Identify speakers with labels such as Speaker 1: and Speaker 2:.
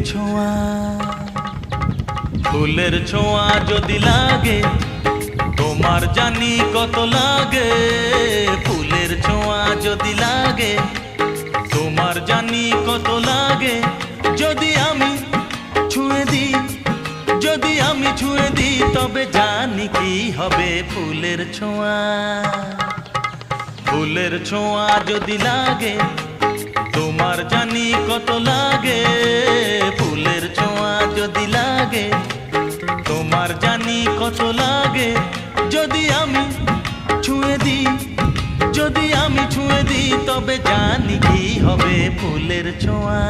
Speaker 1: ছোঁয়া। ফুলের ছোঁয়া যদি লাগে তোমার জানি কত লাগে। ফুলের ছোঁয়া যদি লাগে তোমার জানি কত লাগে। যদি আমি ছুঁয়ে দিই, যদি আমি ছুঁয়ে দিই, তবে জানি কি হবে ফুলের ছোঁয়া। ফুলের ছোঁয়া যদি লাগে তোমার জানি কত লাগে। ফুলের ছোঁয়া যদি লাগে তোমার জানি কত লাগে। যদি আমি ছুঁয়ে দিই, যদি আমি ছুঁয়ে দিই, তবে জানি কি হবে ফুলের ছোঁয়া।